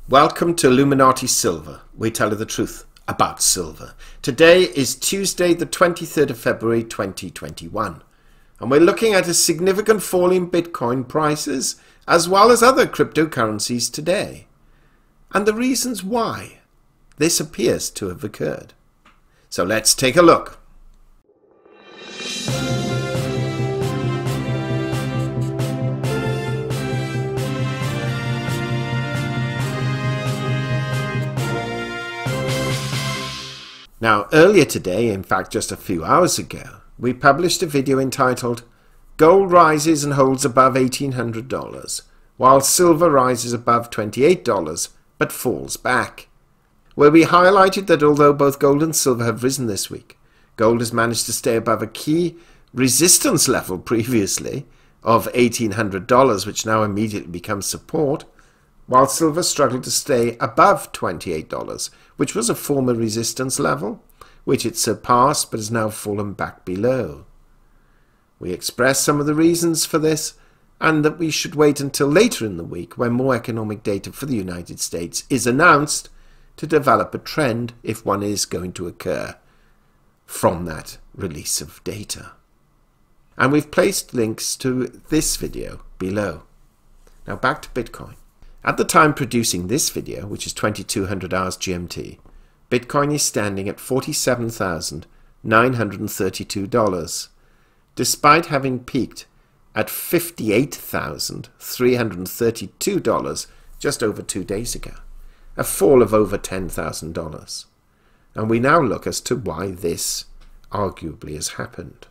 Welcome to Illuminati Silver. We tell you the truth about silver. Today is Tuesday the 23rd of February 2021 and we're looking at a significant fall in Bitcoin prices as well as other cryptocurrencies today and the reasons why this appears to have occurred. So let's take a look. Now, earlier today, in fact just a few hours ago, we published a video entitled Gold Rises and Holds Above $1,800, while Silver rises above $28 but falls back, where we highlighted that although both gold and silver have risen this week, gold has managed to stay above a key resistance level previously of $1,800, which now immediately becomes support, while silver struggled to stay above $28, which was a former resistance level, which it surpassed but has now fallen back below. We expressed some of the reasons for this, and that we should wait until later in the week when more economic data for the United States is announced to develop a trend if one is going to occur from that release of data. And we've placed links to this video below. Now back to Bitcoin. At the time producing this video, which is 2200 hours GMT, Bitcoin is standing at $47,932, despite having peaked at $58,332 just over 2 days ago, a fall of over $10,000. And we now look as to why this arguably has happened.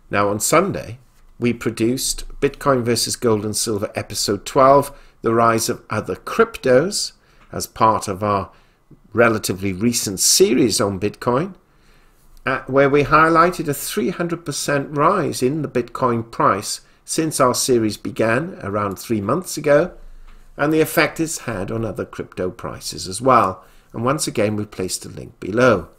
Now on Sunday, we produced Bitcoin versus Gold and Silver episode 12, the rise of other cryptos, as part of our relatively recent series on Bitcoin, where we highlighted a 300% rise in the Bitcoin price since our series began around 3 months ago, and the effect it's had on other crypto prices as well. And once again, we placed a link below.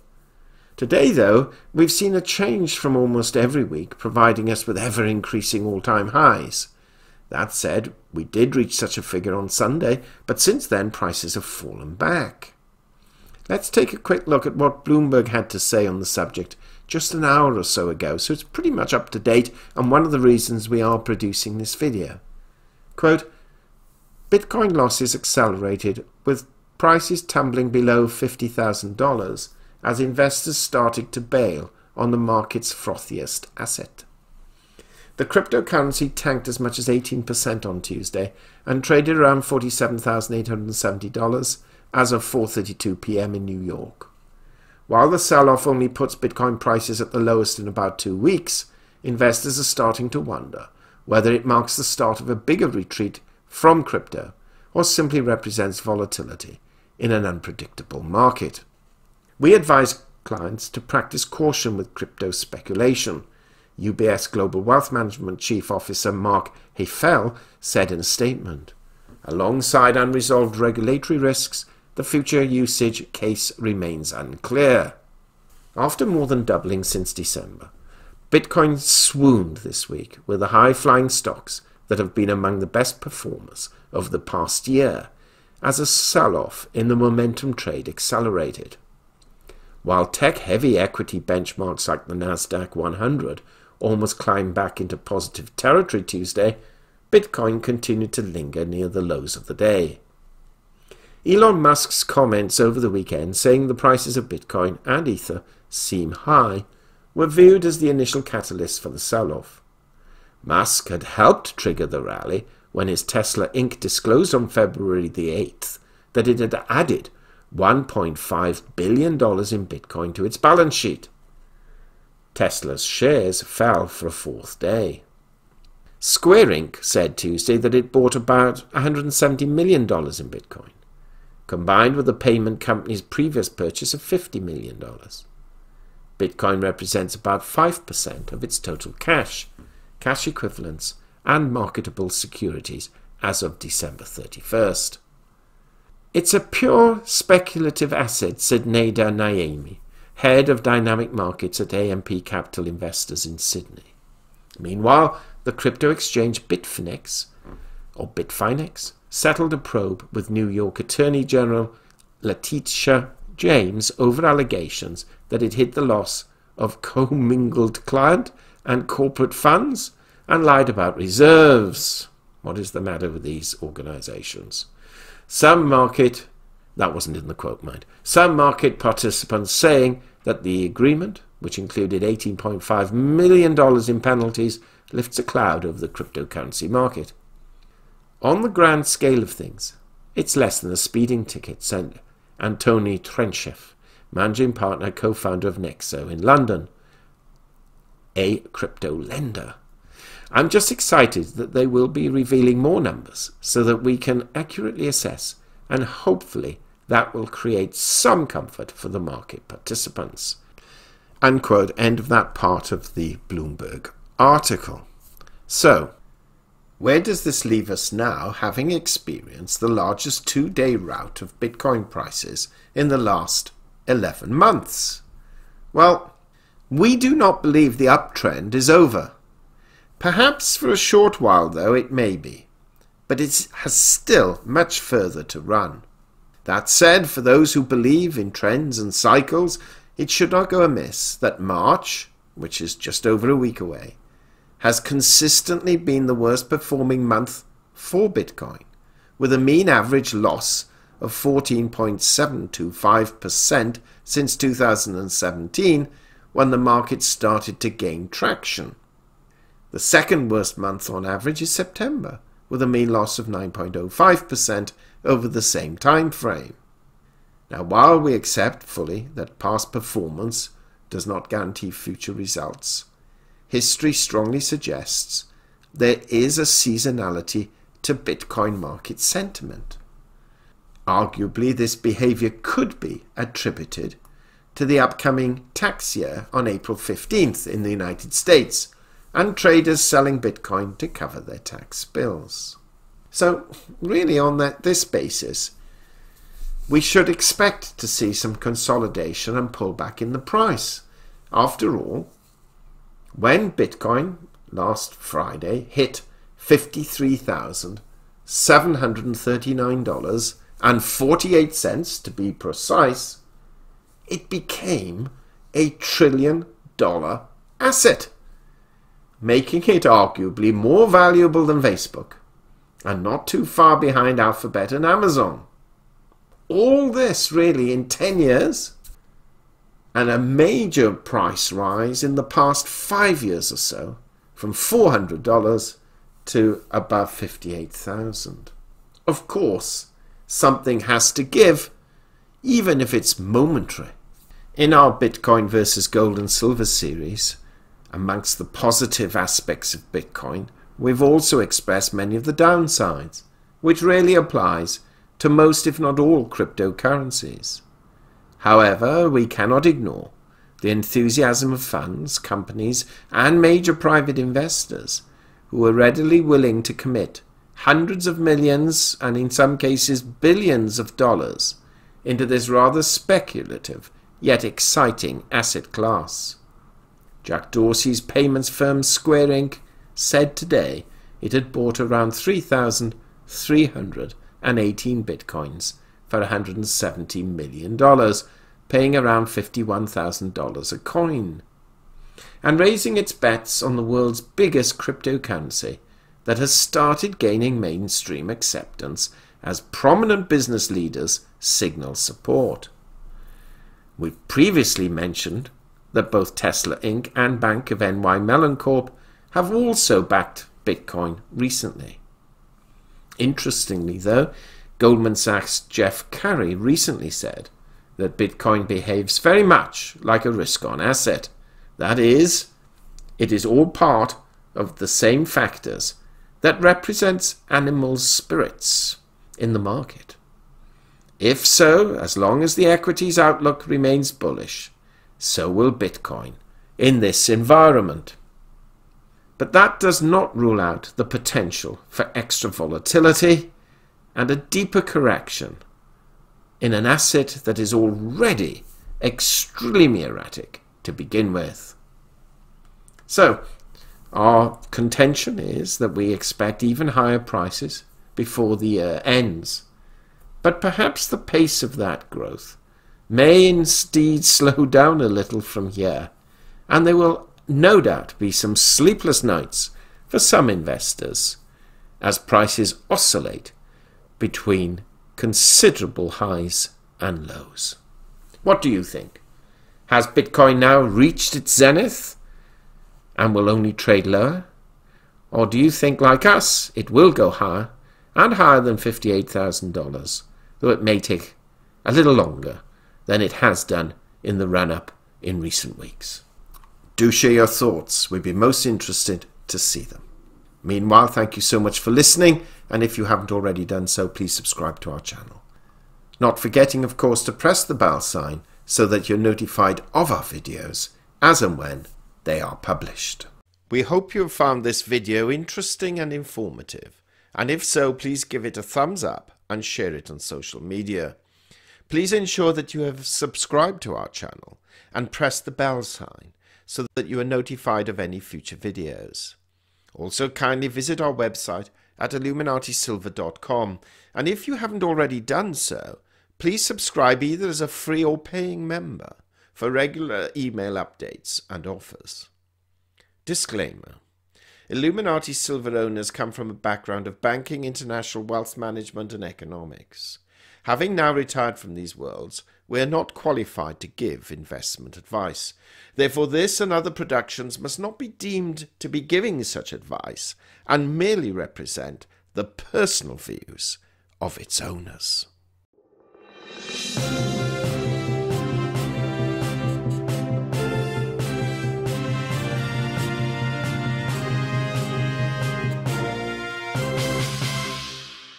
Today, though, we've seen a change from almost every week, providing us with ever-increasing all-time highs. That said, we did reach such a figure on Sunday, but since then prices have fallen back. Let's take a quick look at what Bloomberg had to say on the subject just an hour or so ago, so it's pretty much up to date and one of the reasons we are producing this video. Quote, Bitcoin losses accelerated with prices tumbling below $50,000 as investors started to bail on the market's frothiest asset. The cryptocurrency tanked as much as 18% on Tuesday and traded around $47,870 as of 4:32 p.m. in New York. While the sell-off only puts Bitcoin prices at the lowest in about 2 weeks, investors are starting to wonder whether it marks the start of a bigger retreat from crypto or simply represents volatility in an unpredictable market. We advise clients to practice caution with crypto speculation. UBS Global Wealth Management Chief Officer Mark Heifel said in a statement, alongside unresolved regulatory risks, the future usage case remains unclear. After more than doubling since December, Bitcoin swooned this week with the high-flying stocks that have been among the best performers of the past year as a sell-off in the momentum trade accelerated. While tech-heavy equity benchmarks like the Nasdaq 100 almost climbed back into positive territory Tuesday, Bitcoin continued to linger near the lows of the day. Elon Musk's comments over the weekend saying the prices of Bitcoin and Ether seem high were viewed as the initial catalyst for the sell-off. Musk had helped trigger the rally when his Tesla Inc. disclosed on February the 8th that it had added $1.5 billion in Bitcoin to its balance sheet. Tesla's shares fell for a fourth day. Square Inc. said Tuesday that it bought about $170 million in Bitcoin, combined with the payment company's previous purchase of $50 million. Bitcoin represents about 5% of its total cash equivalents, and marketable securities as of December 31st. It's a pure speculative asset, said Neda Naimi, head of dynamic markets at AMP Capital Investors in Sydney. Meanwhile, the crypto exchange Bitfinex settled a probe with New York Attorney General Letitia James over allegations that it hid the loss of commingled client and corporate funds and lied about reserves. What is the matter with these organizations? Some market participants saying that the agreement, which included $18.5 million in penalties, lifts a cloud over the cryptocurrency market. On the grand scale of things, it's less than a speeding ticket, said Antony Trenchev, managing partner, co-founder of Nexo in London, a crypto lender. I'm just excited that they will be revealing more numbers so that we can accurately assess, and hopefully that will create some comfort for the market participants. Unquote. End of that part of the Bloomberg article. So, where does this leave us now, having experienced the largest two-day rout of Bitcoin prices in the last 11 months? Well, we do not believe the uptrend is over. Perhaps for a short while, though, it may be, but it has still much further to run. That said, for those who believe in trends and cycles, it should not go amiss that March, which is just over a week away, has consistently been the worst performing month for Bitcoin, with a mean average loss of 14.725% since 2017, when the market started to gain traction. The second worst month on average is September, with a mean loss of 9.05% over the same time frame. Now, while we accept fully that past performance does not guarantee future results, history strongly suggests there is a seasonality to Bitcoin market sentiment. Arguably, this behavior could be attributed to the upcoming tax year on April 15th in the United States, and traders selling Bitcoin to cover their tax bills. So, really on this basis, we should expect to see some consolidation and pullback in the price. After all, when Bitcoin last Friday hit $53,739.48 to be precise, it became a $1 trillion asset, making it arguably more valuable than Facebook, and not too far behind Alphabet and Amazon. All this really in 10 years, and a major price rise in the past 5 years or so, from $400 to above $58,000. Of course, something has to give, even if it's momentary. In our Bitcoin versus gold and silver series, amongst the positive aspects of Bitcoin, we've also expressed many of the downsides, which really applies to most, if not all, cryptocurrencies. However, we cannot ignore the enthusiasm of funds, companies, and major private investors who are readily willing to commit hundreds of millions, and in some cases billions of dollars, into this rather speculative yet exciting asset class. Jack Dorsey's payments firm Square Inc. said today it had bought around 3,318 bitcoins for $170 million, paying around $51,000 a coin, and raising its bets on the world's biggest cryptocurrency that has started gaining mainstream acceptance as prominent business leaders signal support. We've previously mentioned that both Tesla Inc. and Bank of NY Mellon Corp. have also backed Bitcoin recently. Interestingly, though, Goldman Sachs' Jeff Curry recently said that Bitcoin behaves very much like a risk-on asset. That is, it is all part of the same factors that represents animals' spirits in the market. If so, as long as the equities outlook remains bullish, so will Bitcoin in this environment. But that does not rule out the potential for extra volatility and a deeper correction in an asset that is already extremely erratic to begin with. So, our contention is that we expect even higher prices before the year ends. But perhaps the pace of that growth may indeed slow down a little from here, and there will no doubt be some sleepless nights for some investors as prices oscillate between considerable highs and lows. What do you think? Has Bitcoin now reached its zenith and will only trade lower? Or do you think, like us, it will go higher and higher than $58,000, though it may take a little longer than it has done in the run-up in recent weeks? Do share your thoughts. We'd be most interested to see them. Meanwhile, thank you so much for listening, and if you haven't already done so, please subscribe to our channel. Not forgetting, of course, to press the bell sign so that you're notified of our videos as and when they are published. We hope you have found this video interesting and informative, and if so, please give it a thumbs up and share it on social media. Please ensure that you have subscribed to our channel and press the bell sign so that you are notified of any future videos. Also, kindly visit our website at illuminatisilver.com, and if you haven't already done so, please subscribe either as a free or paying member for regular email updates and offers. Disclaimer: Illuminati Silver owners come from a background of banking, international wealth management and economics. Having now retired from these worlds, we are not qualified to give investment advice. Therefore, this and other productions must not be deemed to be giving such advice and merely represent the personal views of its owners.